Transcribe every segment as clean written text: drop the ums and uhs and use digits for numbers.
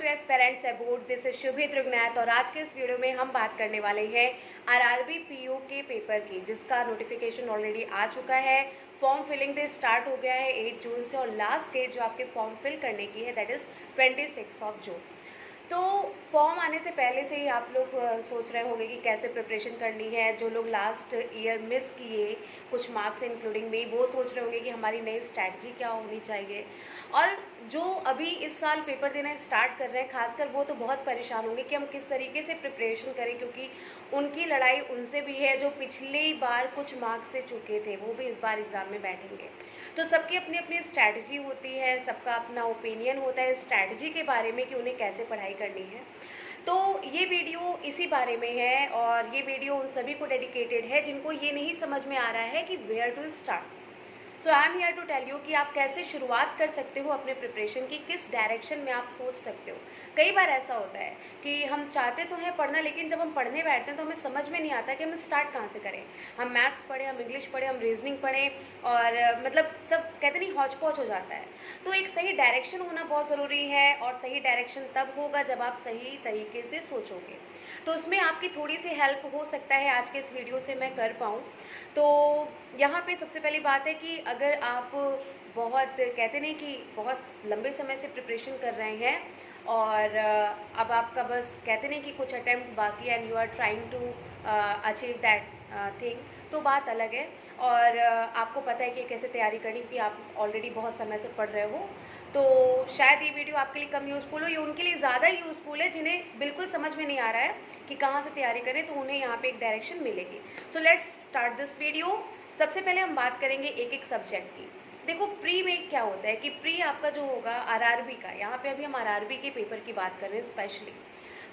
Aspirants about this is Shubhi Drugnath. और आज के इस वीडियो में हम बात करने वाले हैं आरआरबी पीओ के पेपर की, जिसका नोटिफिकेशन ऑलरेडी आ चुका है। फॉर्म फिलिंग भी स्टार्ट हो गया है 8 जून से, और लास्ट डेट जो आपके फॉर्म फिल करने की है दैट इज़ 26 जून। तो फॉर्म आने से पहले से ही आप लोग सोच रहे होंगे कि कैसे प्रिपरेशन करनी है। जो लोग लास्ट ईयर मिस किए कुछ मार्क्स इंक्लूडिंग में, वो सोच रहे होंगे कि हमारी नई स्ट्रैटेजी क्या होनी चाहिए। और जो अभी इस साल पेपर देना स्टार्ट कर रहे हैं खासकर, वो तो बहुत परेशान होंगे कि हम किस तरीके से प्रिपरेशन करें, क्योंकि उनकी लड़ाई उनसे भी है जो पिछली बार कुछ मार्क्स से चुके थे, वो भी इस बार एग्ज़ाम में बैठेंगे। तो सबकी अपनी अपनी स्ट्रैटेजी होती है, सबका अपना ओपिनियन होता है स्ट्रैटेजी के बारे में कि उन्हें कैसे पढ़ाई करनी है। तो ये वीडियो इसी बारे में है, और ये वीडियो उन सभी को डेडिकेटेड है जिनको ये नहीं समझ में आ रहा है कि where to start. So I am here to tell you कि आप कैसे शुरुआत कर सकते हो अपने प्रिपरेशन की, किस डायरेक्शन में आप सोच सकते हो। कई बार ऐसा होता है कि हम चाहते तो हैं पढ़ना, लेकिन जब हम पढ़ने बैठते हैं तो हमें समझ में नहीं आता कि हम स्टार्ट कहाँ से करें। हम मैथ्स पढ़ें, हम इंग्लिश पढ़ें, हम रीजनिंग पढ़ें, और मतलब सब कहते नहीं हौच पौच हो जाता है। तो एक सही डायरेक्शन होना बहुत ज़रूरी है, और सही डायरेक्शन तब होगा जब आप सही तरीके से सोचोगे। तो उसमें आपकी थोड़ी सी हेल्प हो सकता है आज के इस वीडियो से मैं कर पाऊँ। तो यहाँ पे सबसे पहली बात है कि अगर आप बहुत कहते नहीं कि बहुत लंबे समय से प्रिपरेशन कर रहे हैं, और अब आपका बस कहते नहीं कि कुछ अटैम्प्ट बाकी and you are trying to achieve that thing, तो बात अलग है। और आपको पता है कि कैसे तैयारी करनी, कि आप ऑलरेडी बहुत समय से पढ़ रहे हो, तो शायद ये वीडियो आपके लिए कम यूज़फुल हो। ये उनके लिए ज़्यादा यूज़फुल है जिन्हें बिल्कुल समझ में नहीं आ रहा है कि कहाँ से तैयारी करें, तो उन्हें यहाँ पे एक डायरेक्शन मिलेगी। So let's start this video. सबसे पहले हम बात करेंगे एक एक सब्जेक्ट की। देखो प्री में क्या होता है कि प्री आपका जो होगा आरआरबी का, यहाँ पे अभी हम आरआरबी के पेपर की बात कर रहे हैं स्पेशली।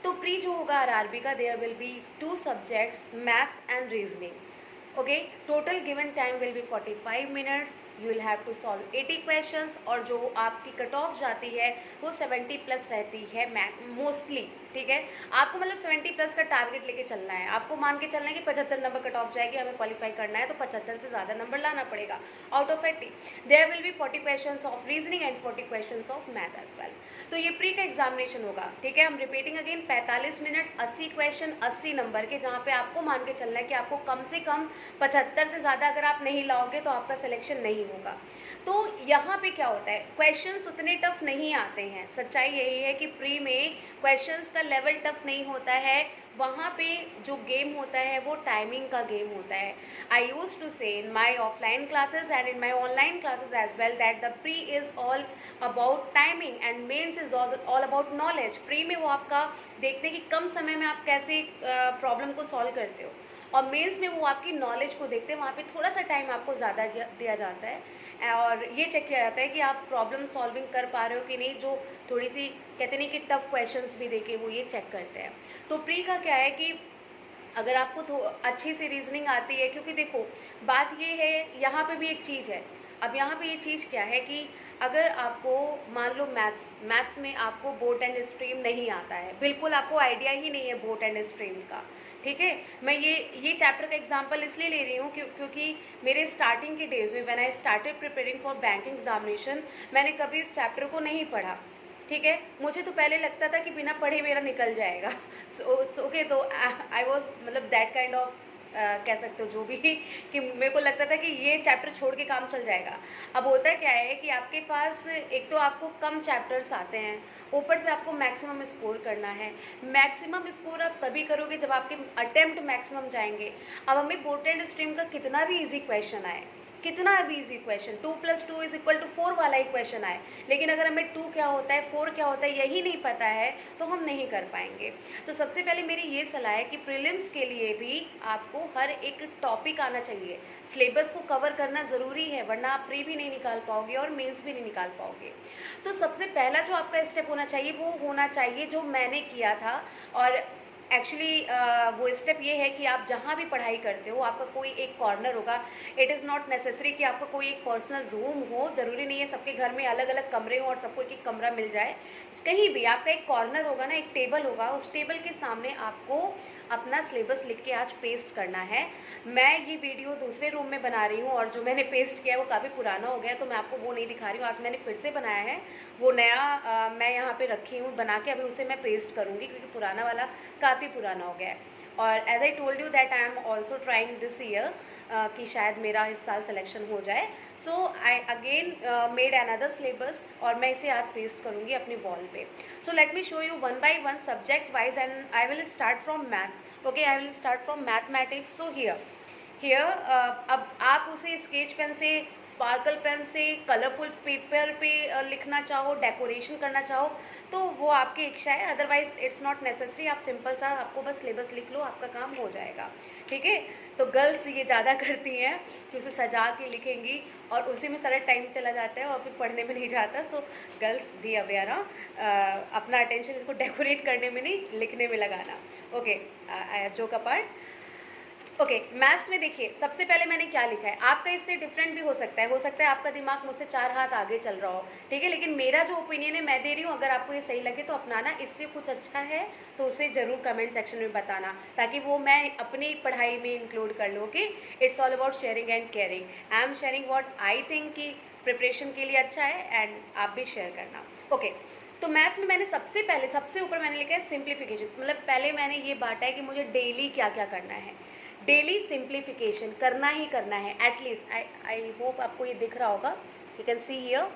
तो प्री जो होगा आरआरबी का, there will be 2 subjects, maths and reasoning. Okay, total given time will be 45 minutes. You will have to solve 80 questions, और जो आपकी कट ऑफ जाती है वो 70 प्लस रहती है मोस्टली। ठीक है, आपको मतलब 70 प्लस का टारगेट लेके चलना है। आपको मान के चलना है कि 75 नंबर कट ऑफ जाएगी, हमें क्वालिफाई करना है, तो 75 से ज़्यादा नंबर लाना पड़ेगा out of 80। There will be 40 questions of reasoning and 40 questions of math as well. तो ये प्री का एग्जामिनेशन होगा। ठीक है, हम repeating again, 45 minute, 80 question, 80 number के, जहाँ पे आपको मान के चलना है कि आपको कम से कम 75 से ज़्यादा अगर आप नहीं लाओगे तो आपका सिलेक्शन नहीं होगा। तो यहाँ पे क्या होता है, क्वेश्चंस उतने टफ नहीं आते हैं। सच्चाई यही है कि प्री में क्वेश्चंस का लेवल टफ नहीं होता है। वहाँ पे जो गेम होता है वो टाइमिंग का गेम होता है। आई used to say in my offline classes and in my online classes as well that the pre is all about timing and mains is all about knowledge. Pre में वो आपका देखते हैं कि कम समय में आप कैसे प्रॉब्लम को सॉल्व करते हो, और मेंस में वो आपकी नॉलेज को देखते हैं। वहाँ पे थोड़ा सा टाइम आपको ज़्यादा दिया जाता है, और ये चेक किया जाता है कि आप प्रॉब्लम सॉल्विंग कर पा रहे हो कि नहीं। जो थोड़ी सी कहते नहीं कि टफ क्वेश्चंस भी देके वो ये चेक करते हैं। तो प्री का क्या है कि अगर आपको अच्छी सी रीजनिंग आती है, क्योंकि देखो बात ये है, यहाँ पे भी एक चीज़ है। अब यहाँ पे ये चीज़ क्या है कि अगर आपको मान लो मैथ्स में आपको बोट एंड स्ट्रीम नहीं आता है, बिल्कुल आपको आइडिया ही नहीं है बोट एंड स्ट्रीम का। ठीक है, मैं ये चैप्टर का एग्जांपल इसलिए ले रही हूँ क्योंकि मेरे स्टार्टिंग के डेज़ में when I started preparing for banking examination, मैंने कभी इस चैप्टर को नहीं पढ़ा। ठीक है, मुझे तो पहले लगता था कि बिना पढ़े मेरा निकल जाएगा। ओके, तो आई वॉज मतलब दैट काइंड ऑफ कह सकते हो जो भी कि मेरे को लगता था कि ये चैप्टर छोड़ के काम चल जाएगा। अब होता क्या है कि आपके पास एक तो आपको कम चैप्टर्स आते हैं, ऊपर से आपको मैक्सिमम स्कोर करना है। मैक्सिमम स्कोर आप तभी करोगे जब आपके अटेम्प्ट मैक्सिमम जाएंगे। अब हमें बोट एंड स्ट्रीम का कितना भी इजी क्वेश्चन आए, कितना भी इजी क्वेश्चन, 2 + 2 = 4 वाला ही क्वेश्चन आए, लेकिन अगर हमें 2 क्या होता है, 4 क्या होता है यही नहीं पता है, तो हम नहीं कर पाएंगे। तो सबसे पहले मेरी ये सलाह है कि प्रीलिम्स के लिए भी आपको हर एक टॉपिक आना चाहिए। सिलेबस को कवर करना ज़रूरी है, वरना आप प्री भी नहीं निकाल पाओगे और मेंस भी नहीं निकाल पाओगे। तो सबसे पहला जो आपका स्टेप होना चाहिए वो होना चाहिए जो मैंने किया था। और एक्चुअली वो स्टेप ये है कि आप जहाँ भी पढ़ाई करते हो आपका कोई एक कॉर्नर होगा। इट इज़ नॉट नेसेसरी कि आपका कोई एक पर्सनल रूम हो, ज़रूरी नहीं है सबके घर में अलग अलग कमरे हों और सबको एक एक कमरा मिल जाए। कहीं भी आपका एक कॉर्नर होगा ना, एक टेबल होगा, उस टेबल के सामने आपको अपना सिलेबस लिख के आज पेस्ट करना है। मैं ये वीडियो दूसरे रूम में बना रही हूँ और जो मैंने पेस्ट किया है वो काफ़ी पुराना हो गया है, तो मैं आपको वो नहीं दिखा रही हूँ। आज मैंने फिर से बनाया है, वो नया मैं यहाँ पे रखी हूँ बना के, अभी उसे मैं पेस्ट करूँगी क्योंकि पुराना वाला काफ़ी पुराना हो गया है। और as I told you that I am also trying this year कि शायद मेरा इस साल सिलेक्शन हो जाए। So I again made another syllabus और मैं इसे आज पेस्ट करूँगी अपनी वॉल पे। So let me show you one by one subject wise and I will start from maths. Okay, I will start from mathematics. So here अब आप उसे स्केच पेन से, स्पार्कल पेन से, कलरफुल पेपर पे लिखना चाहो, डेकोरेशन करना चाहो तो वो आपकी इच्छा है, अदरवाइज इट्स नॉट नेसेसरी। आप सिंपल सा आपको बस सिलेबस लिख लो, आपका काम हो जाएगा। ठीक है, तो गर्ल्स ये ज़्यादा करती हैं कि उसे सजा के लिखेंगी और उसी में सारा टाइम चला जाता है और फिर पढ़ने में नहीं जाता। सो गर्ल्स भी अवेयर हो, अपना अटेंशन इसको डेकोरेट करने में नहीं, लिखने में लगाना। Okay, joke apart. Okay, maths में देखिए सबसे पहले मैंने क्या लिखा है, आपका इससे डिफरेंट भी हो सकता है आपका दिमाग मुझसे 4 हाथ आगे चल रहा हो, ठीक है, लेकिन मेरा जो ओपिनियन है मैं दे रही हूँ, अगर आपको ये सही लगे तो अपनाना, इससे कुछ अच्छा है तो उसे ज़रूर कमेंट सेक्शन में बताना ताकि वो मैं अपनी पढ़ाई में इंक्लूड कर लूँ। Okay, it's all about sharing and caring. I am sharing what I think कि प्रिपरेशन के लिए अच्छा है एंड आप भी शेयर करना। ओके, तो मैथ्स में मैंने सबसे ऊपर मैंने लिखा है सिंप्लीफिकेशन, मतलब पहले मैंने ये बांटा है कि मुझे डेली क्या क्या करना है। डेली सिंप्लीफिकेशन करना ही करना है, एटलीस्ट आई होप आपको ये दिख रहा होगा, यू कैन सी हियर।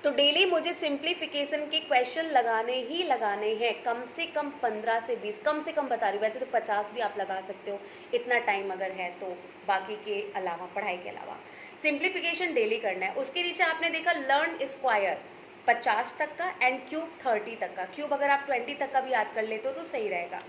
तो डेली मुझे सिंप्लीफिकेशन के क्वेश्चन लगाने ही लगाने हैं, कम से कम 15 से 20, कम से कम बता रही हूँ, वैसे तो 50 भी आप लगा सकते हो इतना टाइम अगर है तो, बाकी के अलावा, पढ़ाई के अलावा सिंप्लीफिकेशन डेली करना है। उसके नीचे आपने देखा लर्न स्क्वायर 50 तक का एंड क्यूब 30 तक का, क्यूब अगर आप 20 तक का भी याद कर लेते हो तो सही रहेगा।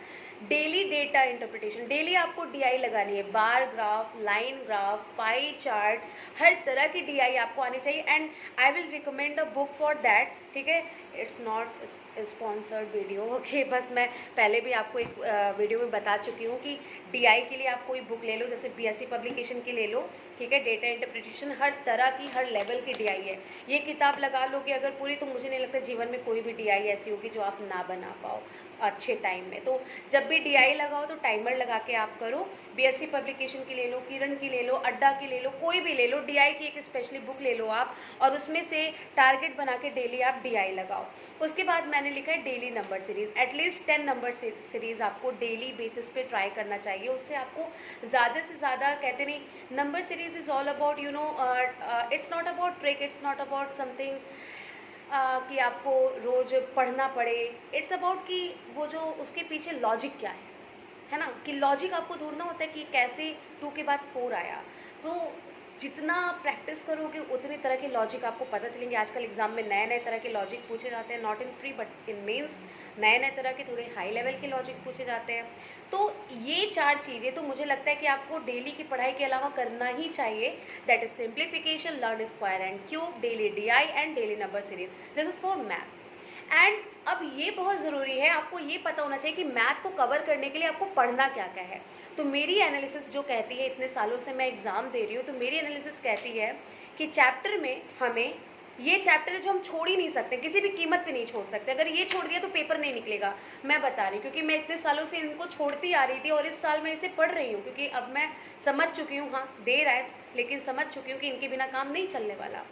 डेली डेटा इंटरप्रिटेशन, डेली आपको डीआई लगानी है, bar graph, line graph, pie chart, हर तरह की डीआई आपको आनी चाहिए and I will recommend a book for that. ठीक है, it's not sponsored video. Okay, बस मैं पहले भी आपको एक वीडियो में बता चुकी हूँ कि डीआई के लिए आप कोई बुक ले लो, जैसे बीएससी पब्लिकेशन की ले लो, ठीक है, डेटा इंटरप्रिटेशन हर तरह की, हर लेवल की डीआई है। ये किताब लगा लोगे अगर पूरी, तो मुझे नहीं लगता जीवन में कोई भी डीआई ऐसी होगी जो आप ना बना पाओ अच्छे टाइम में। तो जब भी डीआई लगाओ तो टाइमर लगा के आप करो। बीएससी पब्लिकेशन की ले लो, किरण की ले लो, अड्डा की ले लो, कोई भी ले लो, डीआई की एक स्पेशली बुक ले लो आप और उसमें से टारगेट बना के डेली आप डीआई लगाओ। उसके बाद मैंने लिखा है daily number series, at least 10 number series आपको डेली बेसिस पे ट्राई करना चाहिए। उससे आपको ज़्यादा से ज़्यादा, कहते नहीं, number series is all about you know, it's not about trick, it's not about something कि आपको रोज़ पढ़ना पड़े, इट्स अबाउट कि वो जो उसके पीछे लॉजिक क्या है ना, कि लॉजिक आपको ढूंढना होता है कि कैसे 2 के बाद 4 आया। तो जितना आप प्रैक्टिस करोगे उतने तरह के लॉजिक आपको पता चलेंगे। आजकल एग्जाम में नए नए तरह के लॉजिक पूछे जाते हैं, not in pre but in mains नए नए तरह के थोड़े हाई लेवल के लॉजिक पूछे जाते हैं। तो ये 4 चीज़ें तो मुझे लगता है कि आपको डेली की पढ़ाई के अलावा करना ही चाहिए, that is simplification, learn square and cube, daily DI and daily number series. This is for maths. And अब ये बहुत ज़रूरी है, आपको ये पता होना चाहिए कि मैथ को कवर करने के लिए आपको पढ़ना क्या क्या है। तो मेरी एनालिसिस जो कहती है, इतने सालों से मैं एग्ज़ाम दे रही हूँ, तो मेरी एनालिसिस कहती है कि चैप्टर में हमें ये चैप्टर जो हम छोड़ ही नहीं सकते, किसी भी कीमत पे नहीं छोड़ सकते, अगर ये छोड़ दिया तो पेपर नहीं निकलेगा। मैं बता रही हूँ क्योंकि मैं इतने सालों से इनको छोड़ती आ रही थी और इस साल मैं इसे पढ़ रही हूँ क्योंकि अब मैं समझ चुकी हूँ, हाँ देर है लेकिन समझ चुकी हूँ कि इनके बिना काम नहीं चलने वाला।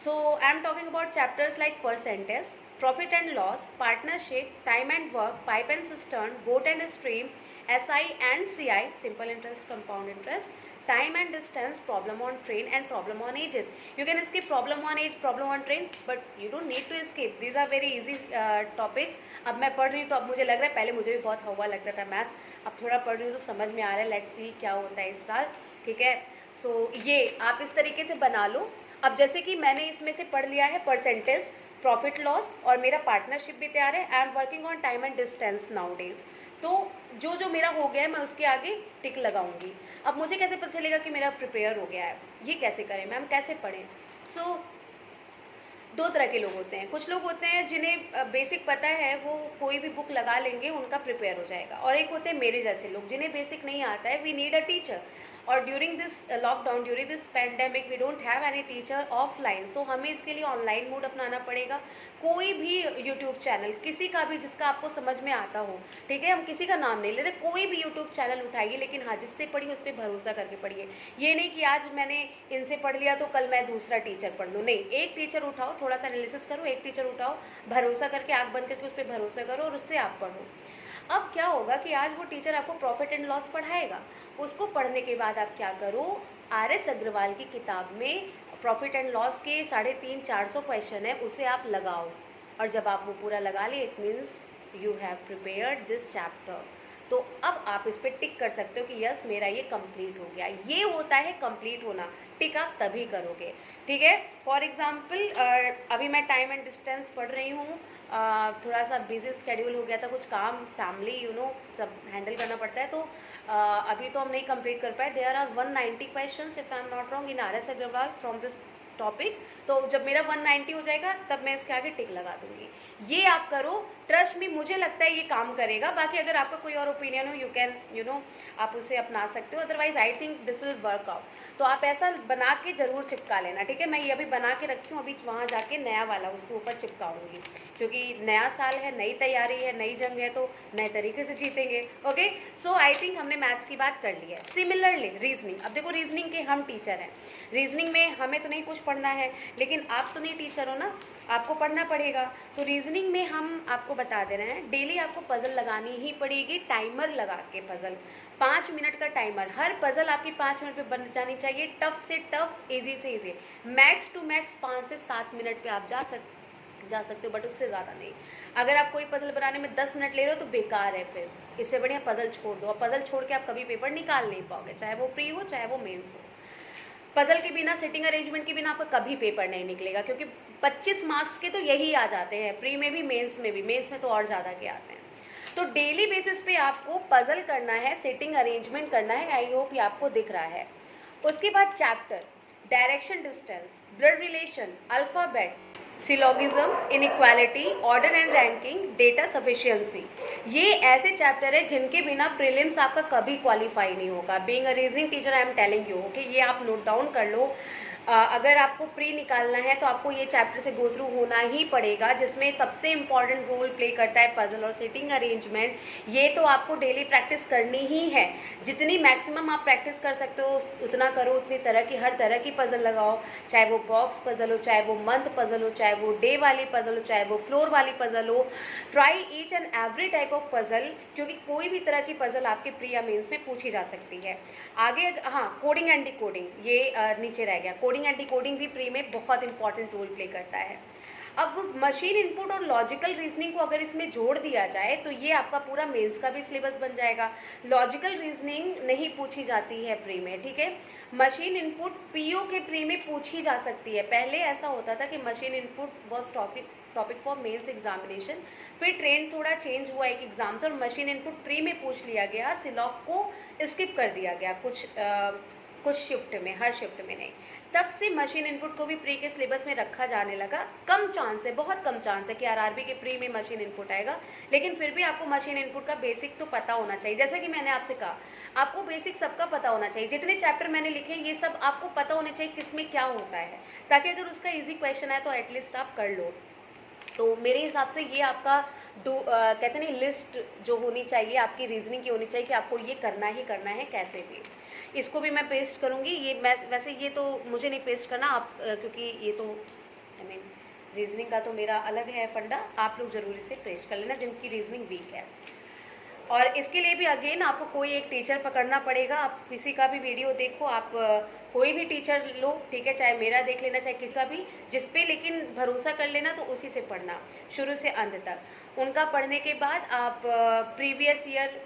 So I am talking about chapters like percentage, profit and loss, partnership, time and work, pipe and cistern, boat and stream, SI and CI, simple interest, compound interest, time and distance, problem on train and problem on ages. You can skip problem on age, problem on train, but you don't need to skip. These are very easy topics. अब मैं पढ़ रही हूँ तो अब मुझे लग रहा है, पहले मुझे भी बहुत हवा लगता था मैथ्स, अब थोड़ा पढ़ रही हूँ तो समझ में आ रहा है। लेट्स सी क्या होता है इस साल, ठीक है। सो ये आप इस तरीके से बना लो। अब जैसे कि मैंने इसमें से पढ़ लिया है परसेंटेज, प्रॉफिट लॉस और मेरा पार्टनरशिप भी तैयार है। I am working on time and distance now days. तो जो जो मेरा हो गया है मैं उसके आगे टिक लगाऊंगी। अब मुझे कैसे पता चलेगा कि मेरा प्रिपेयर हो गया है, ये कैसे करें मैम, कैसे पढ़ें। सो 2 तरह के लोग होते हैं, कुछ लोग होते हैं जिन्हें बेसिक पता है, वो कोई भी बुक लगा लेंगे, उनका प्रिपेयर हो जाएगा। और एक होते हैं मेरे जैसे लोग जिन्हें बेसिक नहीं आता है, वी नीड अ टीचर। और during this lockdown, during this pandemic we don't have any teacher offline, so हमें इसके लिए ऑनलाइन मोड अपनाना पड़ेगा। कोई भी यूट्यूब चैनल, किसी का भी जिसका आपको समझ में आता हो, ठीक है, हम किसी का नाम नहीं ले रहे, कोई भी यूट्यूब चैनल उठाइए, लेकिन हाँ जिससे पढ़िए उस पर भरोसा करके पढ़िए। ये नहीं कि आज मैंने इनसे पढ़ लिया तो कल मैं दूसरा टीचर पढ़ लूँ, नहीं, एक टीचर उठाओ, थोड़ा सा एनालिसिस करो, एक टीचर उठाओ, भरोसा करके आँख बंद करके उस पर भरोसा करो और उससे आप पढ़ो। अब क्या होगा कि आज वो टीचर आपको प्रॉफिट एंड लॉस पढ़ाएगा, उसको पढ़ने के बाद आप क्या करो, RS अग्रवाल की किताब में प्रॉफिट एंड लॉस के 350-400 क्वेश्चन है, उसे आप लगाओ, और जब आप वो पूरा लगा लिए it means you have prepared this chapter. तो अब आप इस पर टिक कर सकते हो कि यस मेरा ये कंप्लीट हो गया। ये होता है कंप्लीट होना, टिक आप तभी करोगे, ठीक है। फॉर एग्जांपल अभी मैं टाइम एंड डिस्टेंस पढ़ रही हूँ, थोड़ा सा बिजी स्केड्यूल हो गया था, कुछ काम फैमिली सब हैंडल करना पड़ता है, तो अभी तो हम नहीं कंप्लीट कर पाए। There are 190 questions if I am not wrong in RS Agarwal from this topic. तो जब मेरा 190 हो जाएगा तब मैं इसके आगे टिक लगा दूंगी। ये आप करो, ट्रस्ट मी, मुझे लगता है ये काम करेगा। बाकी अगर आपका कोई और ओपिनियन हो, यू कैन आप उसे अपना सकते हो, otherwise I think this will work out. तो आप ऐसा बना के ज़रूर चिपका लेना, ठीक है। मैं ये अभी बना के रखी हूँ, अभी वहाँ जाके नया वाला उसके ऊपर चिपकाऊंगी, क्योंकि नया साल है, नई तैयारी है, नई जंग है, तो नए तरीके से जीतेंगे। ओके, सो आई थिंक हमने मैथ्स की बात कर ली है। सिमिलरली रीजनिंग, अब देखो रीजनिंग के हम टीचर हैं, रीजनिंग में हमें तो नहीं कुछ पढ़ना है, लेकिन आप तो नहीं टीचर हो ना, आपको पढ़ना पड़ेगा। तो रीजनिंग में हम आपको बता दे रहे हैं, डेली आपको पजल लगानी ही पड़ेगी, टाइमर लगा के पजल, 5 मिनट का टाइमर, हर पजल आपकी 5 मिनट पे बन जानी चाहिए, टफ से टफ, इजी से इजी, मैक्स टू मैक्स 5 से 7 मिनट पे आप जा सकते हो, बट उससे ज़्यादा नहीं। अगर आप कोई पजल बनाने में 10 मिनट ले रहे हो तो बेकार है, फिर इससे बढ़िया पजल छोड़ दो। और पजल छोड़ के आप कभी पेपर निकाल नहीं पाओगे, चाहे वो प्री हो चाहे वो मेंस हो। पजल के बिना, सिटिंग अरेंजमेंट के बिना आपका कभी पेपर नहीं निकलेगा, क्योंकि 25 मार्क्स के तो यही आ जाते हैं, प्री में भी मेंस में भी, मेंस में तो और ज़्यादा के आते हैं। तो डेली बेसिस पे आपको पजल करना है, सिटिंग अरेंजमेंट करना है, आई होप ये आपको दिख रहा है। उसके बाद chapter, direction distance, blood relation, alphabets, syllogism, inequality, order and ranking, data sufficiency, ये ऐसे चैप्टर है जिनके बिना प्रीलिम्स आपका कभी क्वालिफाई नहीं होगा। Being a reasoning teacher I am telling you, okay, ये आप नोट डाउन कर लो। अगर आपको प्री निकालना है तो आपको ये चैप्टर से गो थ्रू होना ही पड़ेगा, जिसमें सबसे इम्पॉर्टेंट रोल प्ले करता है पजल और सिटिंग अरेंजमेंट। ये तो आपको डेली प्रैक्टिस करनी ही है, जितनी मैक्सिमम आप प्रैक्टिस कर सकते हो उतना करो, उतनी तरह की, हर तरह की पजल लगाओ, चाहे वो बॉक्स पजल हो, चाहे वो मंथ पजल हो, चाहे वो डे वाली पजल हो, चाहे वो फ्लोर वाली पजल हो। Try each and every type of puzzle, क्योंकि कोई भी तरह की पजल आपके प्री या मेंस में पूछी जा सकती है। आगे हाँ, कोडिंग एंड डिकोडिंग, ये नीचे रह गया। कोडिंग एंड डिकोडिंग भी प्री में बहुत इंपॉर्टेंट रोल प्ले करता है। अब मशीन इनपुट और लॉजिकल रीजनिंग को अगर इसमें जोड़ दिया जाए तो ये आपका पूरा मेंस का भी सिलेबस बन जाएगा। लॉजिकल रीजनिंग नहीं पूछी जाती है प्री में, ठीक है। मशीन इनपुट पीओ के प्री में पूछी जा सकती है। पहले ऐसा होता था कि machine input was topic for mains examination, फिर ट्रेंड थोड़ा चेंज हुआ एक एग्जाम से और मशीन इनपुट प्री में पूछ लिया गया, सिलॉक को स्किप कर दिया गया कुछ शिफ्ट में, हर शिफ्ट में नहीं। तब से मशीन इनपुट को भी प्री के सिलेबस में रखा जाने लगा। कम चांस है, बहुत कम चांस है कि आरआरबी के प्री में मशीन इनपुट आएगा, लेकिन फिर भी आपको मशीन इनपुट का बेसिक तो पता होना चाहिए। जैसा कि मैंने आपसे कहा, आपको बेसिक सबका पता होना चाहिए। जितने चैप्टर मैंने लिखे ये सब आपको पता होने चाहिए किसमें क्या होता है, ताकि अगर उसका ईजी क्वेश्चन है तो एटलीस्ट आप कर लो। तो मेरे हिसाब से ये आपका कहते नहीं, लिस्ट जो होनी चाहिए आपकी रीजनिंग की होनी चाहिए कि आपको ये करना ही करना है कैसे भी। इसको भी मैं पेस्ट करूँगी। ये मैं वैसे ये तो मुझे नहीं पेस्ट करना आप, क्योंकि ये तो आई मीन रीजनिंग का तो मेरा अलग है फंडा, आप लोग ज़रूर इसे पेस्ट कर लेना जिनकी रीजनिंग वीक है। और इसके लिए भी अगेन आपको कोई एक टीचर पकड़ना पड़ेगा। आप किसी का भी वीडियो देखो, आप कोई भी टीचर लो, ठीक है, चाहे मेरा देख लेना चाहे किसका भी, जिस पे लेकिन भरोसा कर लेना, तो उसी से पढ़ना शुरू से अंत तक। उनका पढ़ने के बाद आप प्रीवियस ईयर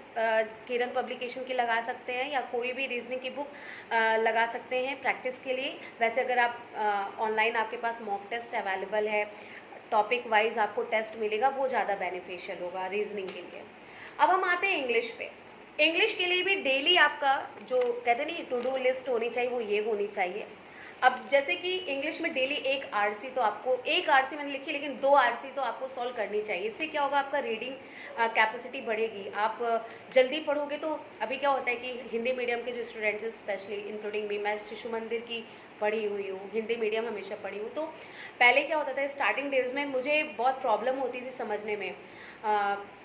किरण पब्लिकेशन की लगा सकते हैं या कोई भी रीजनिंग की बुक लगा सकते हैं प्रैक्टिस के लिए। वैसे अगर आप ऑनलाइन आपके पास मॉक टेस्ट अवेलेबल है, टॉपिक वाइज आपको टेस्ट मिलेगा, वो ज़्यादा बेनिफिशियल होगा रीजनिंग के लिए। अब हम आते हैं इंग्लिश पे। इंग्लिश के लिए भी डेली आपका जो कहते नहीं टू डू लिस्ट होनी चाहिए, वो ये होनी चाहिए। अब जैसे कि इंग्लिश में डेली एक आरसी, तो आपको एक आरसी मैंने लिखी, लेकिन 2 आरसी तो आपको सॉल्व करनी चाहिए। इससे क्या होगा, आपका रीडिंग कैपेसिटी बढ़ेगी, आप जल्दी पढ़ोगे। तो अभी क्या होता है कि हिंदी मीडियम के जो स्टूडेंट्स हैं, स्पेशली इंक्लूडिंग मी, मैं शिशु मंदिर की पढ़ी हुई हूँ, हिंदी मीडियम हमेशा पढ़ी हूँ। तो पहले क्या होता था, स्टार्टिंग डेज में मुझे बहुत प्रॉब्लम होती थी समझने में,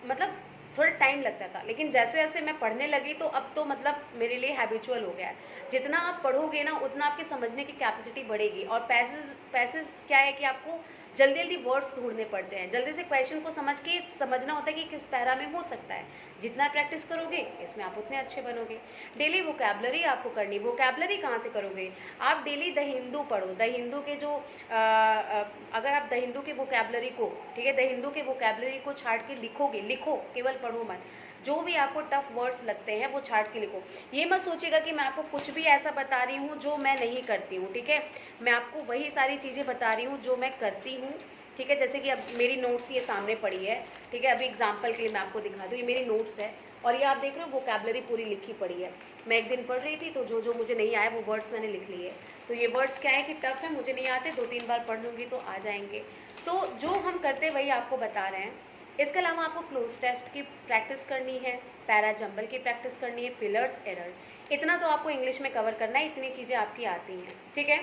मतलब थोड़ा टाइम लगता था। लेकिन जैसे जैसे मैं पढ़ने लगी तो अब तो मतलब मेरे लिए हैबिचुअल हो गया है। जितना आप पढ़ोगे ना उतना आपके समझने की कैपेसिटी बढ़ेगी। और पैसेज पैसेज क्या है कि आपको जल्दी जल्दी वर्ड्स ढूंढने पड़ते हैं, जल्दी से क्वेश्चन को समझ के समझना होता है कि किस पैरा में हो सकता है। जितना प्रैक्टिस करोगे इसमें आप उतने अच्छे बनोगे। डेली वोकैबलरी आपको करनी। वोकैबलरी कहाँ से करोगे, आप डेली द हिंदू पढ़ो। द हिंदू के जो अगर आप द हिंदू के वोकैबलरी को, ठीक है, द हिंदू के वोकैबलरी को छाट के लिखोगे, लिखो, केवल पढ़ो मत। जो भी आपको टफ वर्ड्स लगते हैं वो छाट के लिखो। ये मत सोचिएगा कि मैं आपको कुछ भी ऐसा बता रही हूँ जो मैं नहीं करती हूँ, ठीक है। मैं आपको वही सारी चीज़ें बता रही हूँ जो मैं करती हूँ, ठीक है। जैसे कि अब मेरी नोट्स ये सामने पड़ी है, ठीक है। अभी एग्जाम्पल के लिए मैं आपको दिखा दूँ, ये मेरी नोट्स है और ये आप देख रहे हो वोकैबलरी पूरी लिखी पड़ी है। मैं एक दिन पढ़ रही थी तो जो जो मुझे नहीं आया वो वर्ड्स मैंने लिख लिए। तो ये वर्ड्स क्या है कि टफ है, मुझे नहीं आते, 2-3 बार पढ़ लूँगी तो आ जाएंगे। तो जो हम करते वही आपको बता रहे हैं। इसके अलावा आपको क्लोज टेस्ट की प्रैक्टिस करनी है, पैरा जंबल की प्रैक्टिस करनी है, फिलर्स, एरर, इतना तो आपको इंग्लिश में कवर करना है। इतनी चीज़ें आपकी आती हैं, ठीक है।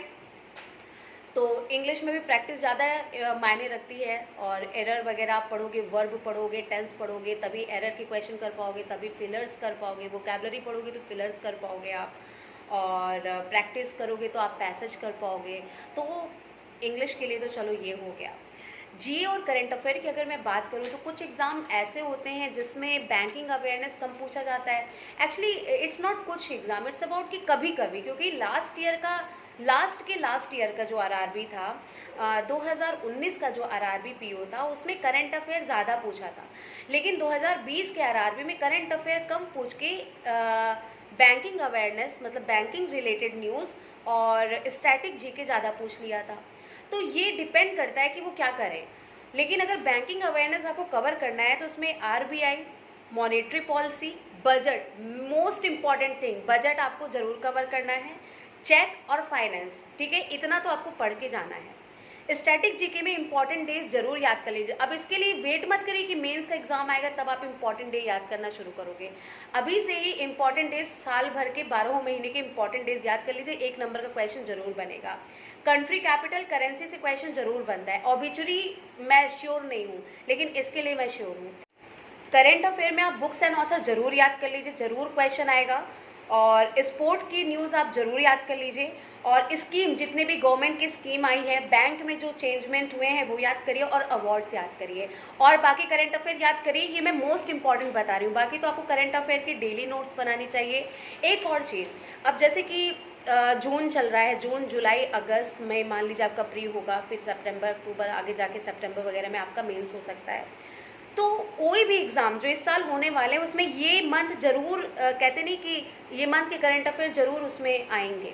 तो इंग्लिश में भी प्रैक्टिस ज़्यादा मायने रखती है। और एरर वगैरह आप पढ़ोगे, वर्ब पढ़ोगे, टेंस पढ़ोगे, तभी एरर की क्वेश्चन कर पाओगे, तभी फिलर्स कर पाओगे। वोकैबलरी पढ़ोगे तो फिलर्स कर पाओगे आप, और प्रैक्टिस करोगे तो आप पैसेज कर पाओगे। तो इंग्लिश के लिए तो चलो ये हो गया। जीए और करंट अफेयर की अगर मैं बात करूँ तो कुछ एग्ज़ाम ऐसे होते हैं जिसमें बैंकिंग अवेयरनेस कम पूछा जाता है। एक्चुअली इट्स नॉट कुछ एग्ज़ाम, इट्स अबाउट कि कभी कभी, क्योंकि लास्ट ईयर का जो आरआरबी था, 2019 का जो आरआरबी पीओ था, उसमें करंट अफेयर ज़्यादा पूछा था। लेकिन 2020 के आरआरबी में करंट अफेयर कम पूछ के बैंकिंग अवेयरनेस, मतलब बैंकिंग रिलेटेड न्यूज़ और स्टैटिक जीके ज़्यादा पूछ लिया था। तो ये डिपेंड करता है कि वो क्या करें। लेकिन अगर बैंकिंग अवेयरनेस आपको कवर करना है तो उसमें RBI, monetary policy, budget, most important thing, budget आपको ज़रूर कवर करना है, चेक और फाइनेंस, ठीक है। इतना तो आपको पढ़ के जाना है। स्टैटिक जीके में इंपॉर्टेंट डेज जरूर याद कर लीजिए। अब इसके लिए वेट मत करिए कि मेंस का एग्जाम आएगा तब आप इंपॉर्टेंट डे याद करना शुरू करोगे। अभी से ही इंपॉर्टेंट डेज, साल भर के 12 महीने के इंपॉर्टेंट डेज याद कर लीजिए। 1 नंबर का क्वेश्चन जरूर बनेगा। कंट्री कैपिटल, करेंसी से क्वेश्चन जरूर बनता है। ऑबिचुरी मैं श्योर नहीं हूँ, लेकिन इसके लिए मैं श्योर हूँ। करेंट अफेयर में आप बुक्स एंड ऑथर जरूर याद कर लीजिए, जरूर क्वेश्चन आएगा। और स्पोर्ट की न्यूज़ आप जरूर याद कर लीजिए। और स्कीम, जितने भी गवर्नमेंट की स्कीम आई है, बैंक में जो चेंजमेंट हुए हैं वो याद करिए, और अवार्ड्स याद करिए, और बाकी करंट अफेयर याद करिए। ये मैं मोस्ट इंपॉर्टेंट बता रही हूँ, बाकी तो आपको करंट अफेयर की डेली नोट्स बनानी चाहिए। एक और चीज़, अब जैसे कि जून चल रहा है, जून, जुलाई, अगस्त में मान लीजिए आपका प्री होगा, फिर सितंबर, अक्टूबर, आगे जाके सितंबर वगैरह में आपका मेंस हो सकता है। तो कोई भी एग्ज़ाम जो इस साल होने वाले हैं उसमें ये मंथ जरूर, कहते नहीं कि ये मंथ के करंट अफेयर जरूर उसमें आएंगे।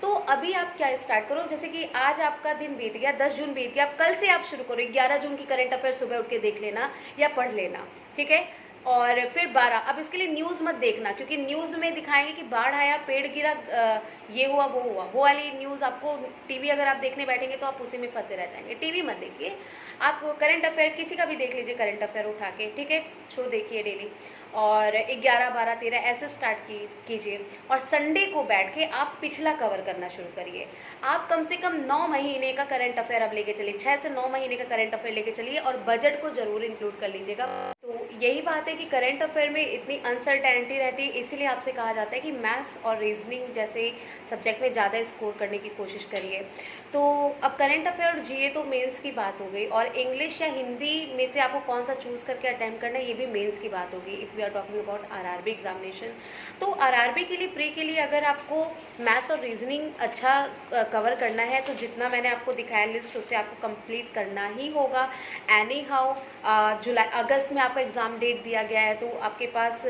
तो अभी आप क्या स्टार्ट करो, जैसे कि आज आपका दिन बीत गया, 10 जून बीत गया, अब कल से आप शुरू करो। 11 जून की करंट अफेयर सुबह उठ के देख लेना या पढ़ लेना, ठीक है। और फिर 12, अब इसके लिए न्यूज़ मत देखना, क्योंकि न्यूज़ में दिखाएंगे कि बाढ़ आया, पेड़ गिरा, ये हुआ, वो वाली न्यूज़ आपको, टीवी अगर आप देखने बैठेंगे तो आप उसी में फंसे रह जाएंगे। टीवी मत देखिए, आप करंट अफेयर किसी का भी देख लीजिए, करंट अफेयर उठा के, ठीक है, शो देखिए डेली। और 11, 12, 13 ऐसे स्टार्ट कीजिए। और संडे को बैठ के आप पिछला कवर करना शुरू करिए। आप कम से कम 9 महीने का करंट अफेयर अब लेके चलिए, 6 से 9 महीने का करंट अफेयर लेके चलिए, और बजट को जरूर इंक्लूड कर लीजिएगा। तो यही बात है कि करंट अफेयर में इतनी अनसर्टेनिटी रहती है, इसीलिए आपसे कहा जाता है कि मैथ्स और रीजनिंग जैसे सब्जेक्ट में ज़्यादा स्कोर करने की कोशिश करिए। तो अब करंट अफेयर और जीए तो मेंस की बात हो गई, और इंग्लिश या हिंदी में से आपको कौन सा चूज़ करके अटैम्प्ट करना है ये भी मेंस की बात होगी, if we are talking about RRB examination. तो आरआरबी के लिए, प्री के लिए अगर आपको मैथ्स और रीजनिंग अच्छा कवर करना है तो जितना मैंने आपको दिखाया लिस्ट उसे आपको कंप्लीट करना ही होगा। एनी हाउ जुलाई अगस्त में आपका एग्ज़ाम डेट दिया गया है, तो आपके पास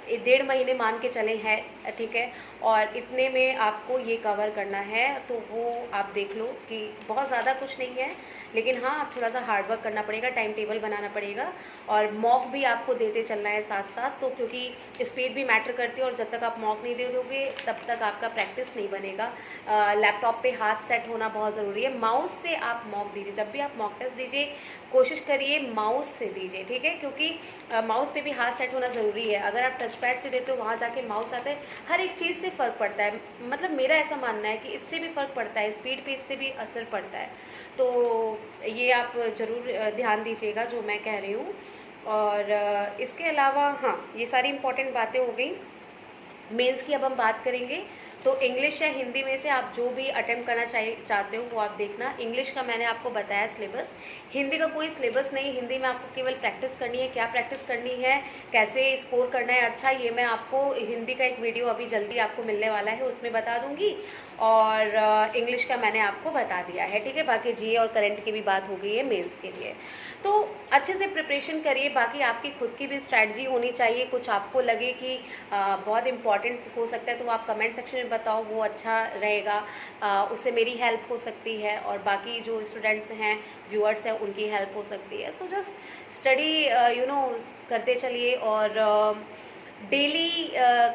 1.5 महीने मान के चले हैं ठीक है, और इतने में आपको ये कवर करना है, तो वो आप देख लो कि बहुत ज़्यादा कुछ नहीं है, लेकिन हाँ आप थोड़ा सा हार्ड वर्क करना पड़ेगा, टाइम टेबल बनाना पड़ेगा और मॉक भी आपको देते चलना है साथ साथ। तो क्योंकि स्पीड भी मैटर करती है और जब तक आप मॉक नहीं दे दोगे तब तक आपका प्रैक्टिस नहीं बनेगा। लैपटॉप पे हाथ सेट होना बहुत ज़रूरी है। माउस से आप मॉक दीजिए, जब भी आप मॉक टेस्ट दीजिए कोशिश करिए माउस से दीजिए, ठीक है, क्योंकि माउस पे भी हाथ सेट होना ज़रूरी है। अगर आप टच पैड से देते हो वहाँ जाके माउस आता है, हर एक चीज़ से फ़र्क पड़ता है। मतलब मेरा ऐसा मानना है कि इससे भी फ़र्क पड़ता है, स्पीड पे इससे भी असर पड़ता है। तो ये आप ज़रूर ध्यान दीजिएगा जो मैं कह रही हूँ। और इसके अलावा हाँ, ये सारी इम्पॉर्टेंट बातें हो गई। मेंस की अब हम बात करेंगे। तो इंग्लिश या हिंदी में से आप जो भी अटेम्प्ट करना चाहते हो वो आप देखना। इंग्लिश का मैंने आपको बताया सिलेबस, हिंदी का कोई सिलेबस नहीं, हिंदी में आपको केवल प्रैक्टिस करनी है। क्या प्रैक्टिस करनी है, कैसे स्कोर करना है, अच्छा ये मैं आपको हिंदी का एक वीडियो अभी जल्दी आपको मिलने वाला है, उसमें बता दूंगी। और इंग्लिश का मैंने आपको बता दिया है, ठीक है। बाकी जीए और करंट की भी बात हो गई है मेंस के लिए। तो अच्छे से प्रिपरेशन करिए। बाकी आपकी खुद की भी स्ट्रैटेजी होनी चाहिए, कुछ आपको लगे कि बहुत इंपॉर्टेंट हो सकता है तो आप कमेंट सेक्शन में बताओ, वो अच्छा रहेगा। उससे मेरी हेल्प हो सकती है और बाकी जो स्टूडेंट्स हैं, व्यूअर्स हैं, उनकी हेल्प हो सकती है। सो जस्ट स्टडी करते चलिए और डेली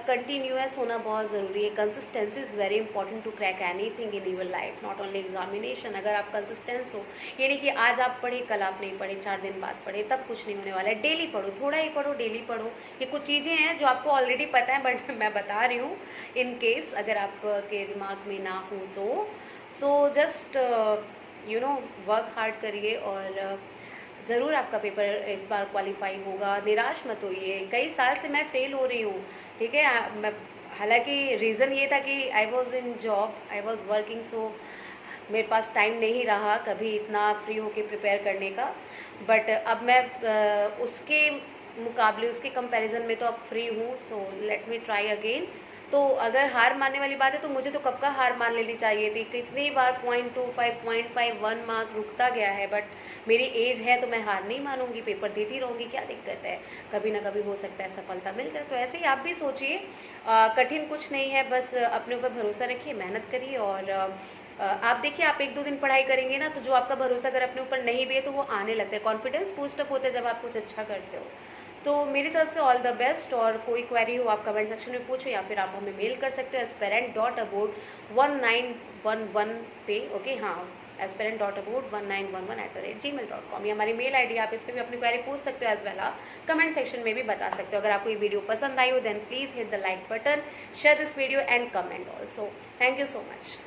कंटिन्यूअस होना बहुत ज़रूरी है। Consistency is very important to crack any thing in your life, not only examination. अगर आप कंसिस्टेंस हो, ये नहीं कि आज आप पढ़े कल आप नहीं पढ़े, 4 दिन बाद पढ़े, तब कुछ नहीं होने वाला है। डेली पढ़ो, थोड़ा ही पढ़ो, डेली पढ़ो। ये कुछ चीज़ें हैं जो आपको ऑलरेडी पता है बट मैं बता रही हूँ इन केस अगर आपके दिमाग में ना हो तो। सो जस्ट वर्क हार्ड करिए और ज़रूर आपका पेपर इस बार क्वालिफाई होगा। निराश मत होइए, कई साल से मैं फ़ेल हो रही हूँ, ठीक है। मैं हालांकि रीज़न ये था कि I was in job, I was working, so मेरे पास टाइम नहीं रहा कभी इतना फ्री होके प्रिपेयर करने का। बट अब मैं उसके मुकाबले, उसके कंपैरिजन में तो अब फ्री हूँ। सो लेट मी ट्राई अगेन। तो अगर हार मानने वाली बात है तो मुझे तो कब का हार मान लेनी चाहिए थी। कितनी बार 0.25 0.51 मार्क रुकता गया है, बट मेरी एज है तो मैं हार नहीं मानूंगी, पेपर देती रहूँगी, क्या दिक्कत है। कभी ना कभी हो सकता है सफलता मिल जाए। तो ऐसे ही आप भी सोचिए, कठिन कुछ नहीं है, बस अपने ऊपर भरोसा रखिए, मेहनत करिए। और आप देखिए, आप 1-2 दिन पढ़ाई करेंगे ना तो जो आपका भरोसा अगर अपने ऊपर नहीं भी है तो वो आने लगता है, कॉन्फिडेंस बूस्ट अप होता है जब आप कुछ अच्छा करते हो। तो मेरी तरफ से ऑल द बेस्ट। और कोई क्वेरी हो आप कमेंट सेक्शन में पूछो या फिर आप हमें मेल कर सकते हो aspirant.abort1911 पे, ओके, हाँ, aspirant.abort1911@gmail.com, ये हमारी मेल आईडी। आप इस पर भी अपनी क्वेरी पूछ सकते हो, एज वेल आप कमेंट सेक्शन में भी बता सकते हो। अगर आपको ये वीडियो पसंद आई हो then please hit the like button, share this video and comment also. Thank you so much.